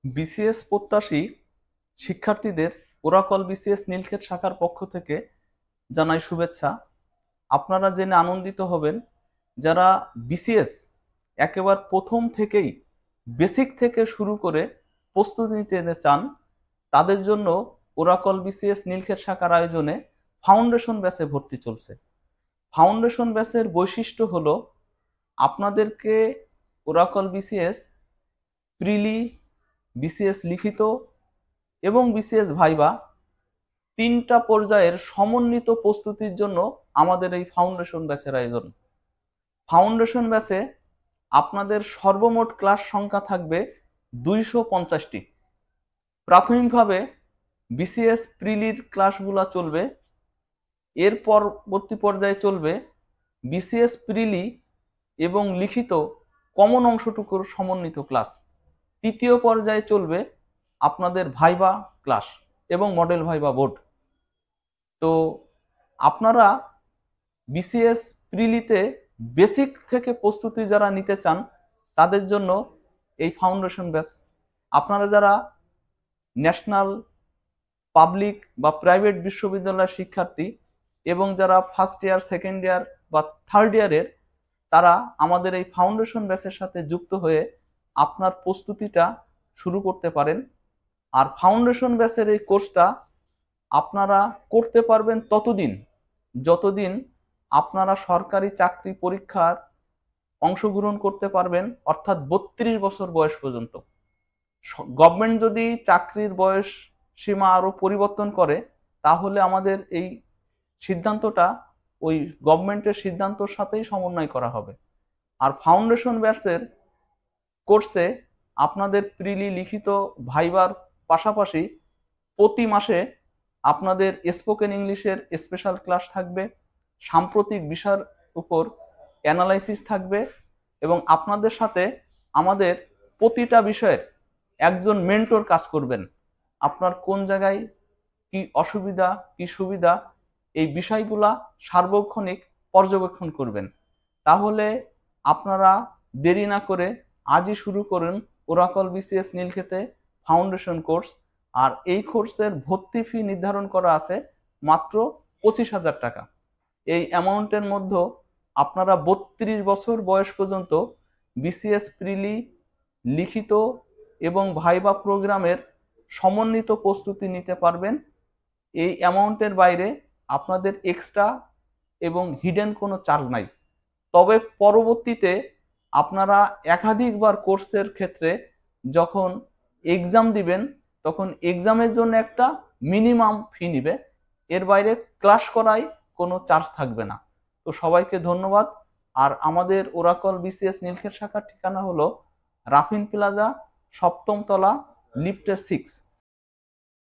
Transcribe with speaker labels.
Speaker 1: BCS প্রত্যাশী শিক্ষার্থীদের Oracle BCS Nilkhet শাখার পক্ষ থেকে জানাই শুভেচ্ছা। আপনারা জেনে আনন্দিত হবেন, যারা বিসিএস একেবারে প্রথম থেকেই বেসিক থেকে শুরু করে প্রস্তুতি নিতে চান, তাদের জন্য ওরাকল বিসিএস নীলক্ষেত শাখার আয়োজনে ফাউন্ডেশন ব্যাচে ভর্তি চলছে। ফাউন্ডেশন ব্যাচের বৈশিষ্ট্য হলো আপনাদেরকে ওরাকল বিসিএস প্রিলি, বিসিএস লিখিত এবং বিসিএস ভাইবা তিনটা পর্যায়ের সমন্বিত প্রস্তুতির জন্য আমাদের এই ফাউন্ডেশন ব্যাচের আয়োজন। ফাউন্ডেশন ব্যাচে আপনাদের সর্বমোট ক্লাস সংখ্যা থাকবে 250টি। প্রাথমিকভাবে বিসিএস প্রিলির ক্লাসগুলো চলবে, এর পরবর্তী পর্যায়ে চলবে বিসিএস প্রিলি এবং লিখিত কমন অংশটুকুর সমন্বিত ক্লাস। তৃতীয় পর্যায়ে চলবে আপনাদের ভাইবা ক্লাস এবং মডেল ভাইবা বোর্ড। তো আপনারা বিসিএস প্রিলিতে বেসিক থেকে প্রস্তুতি যারা নিতে চান, তাদের জন্য এই ফাউন্ডেশন ব্যাচ। আপনারা যারা ন্যাশনাল, পাবলিক বা প্রাইভেট বিশ্ববিদ্যালয়ের শিক্ষার্থী এবং যারা ফার্স্ট ইয়ার, সেকেন্ড ইয়ার বা থার্ড ইয়ারের, তারা আমাদের এই ফাউন্ডেশন ব্যাচের সাথে যুক্ত হয়ে আপনার প্রস্তুতিটা শুরু করতে পারেন। আর ফাউন্ডেশন ব্যাচের এই কোর্সটা আপনারা করতে পারবেন ততদিন যতদিন আপনারা সরকারি চাকরি পরীক্ষার অংশগ্রহণ করতে পারবেন, অর্থাৎ 32 বছর বয়স পর্যন্ত। গভর্নমেন্ট যদি চাকরির বয়স সীমা আরো পরিবর্তন করে, তাহলে আমাদের এই সিদ্ধান্তটা ওই গভর্নমেন্টের সিদ্ধান্তর সাথেই সমন্বয় করা হবে। আর ফাউন্ডেশন ব্যাচের কোর্সে আপনাদের প্রিলি, লিখিত, ভাইবার পাশাপাশি প্রতি মাসে আপনাদের স্পোকেন ইংলিশের স্পেশাল ক্লাস থাকবে, সাম্প্রতিক বিষয়ের উপর অ্যানালাইসিস থাকবে এবং আপনাদের সাথে আমাদের প্রতিটা বিষয়ের একজন মেন্টর কাজ করবেন। আপনার কোন জায়গায় কি অসুবিধা, কি সুবিধা, এই বিষয়গুলা সার্বক্ষণিক পর্যবেক্ষণ করবেন। তাহলে আপনারা দেরি না করে আজই শুরু করুন ওরাকল বিসিএস নীলক্ষেতে ফাউন্ডেশন কোর্স। আর এই কোর্সের ভর্তি ফি নির্ধারণ করা আছে মাত্র 25,000 টাকা। এই অ্যামাউন্টের মধ্যে আপনারা 32 বছর বয়স পর্যন্ত বিসিএস প্রিলি, লিখিত এবং ভাইবা প্রোগ্রামের সমন্বিত প্রস্তুতি নিতে পারবেন। এই অ্যামাউন্টের বাইরে আপনাদের এক্সট্রা এবং হিডেন কোনো চার্জ নাই। তবে পরবর্তীতে আপনারা একাধিকবার কোর্সের ক্ষেত্রে যখন এক্সাম দিবেন, তখন এক্সামের জন্য একটা মিনিমাম ফি নিবে, এর বাইরে ক্লাস করায় কোনো চার্জ থাকবে না। তো সবাইকে ধন্যবাদ। আর আমাদের ওরাকল বিসিএস নীলক্ষেত শাখার ঠিকানা হলো রাফিন প্লাজা, 7ম তলা, লিফটে 6।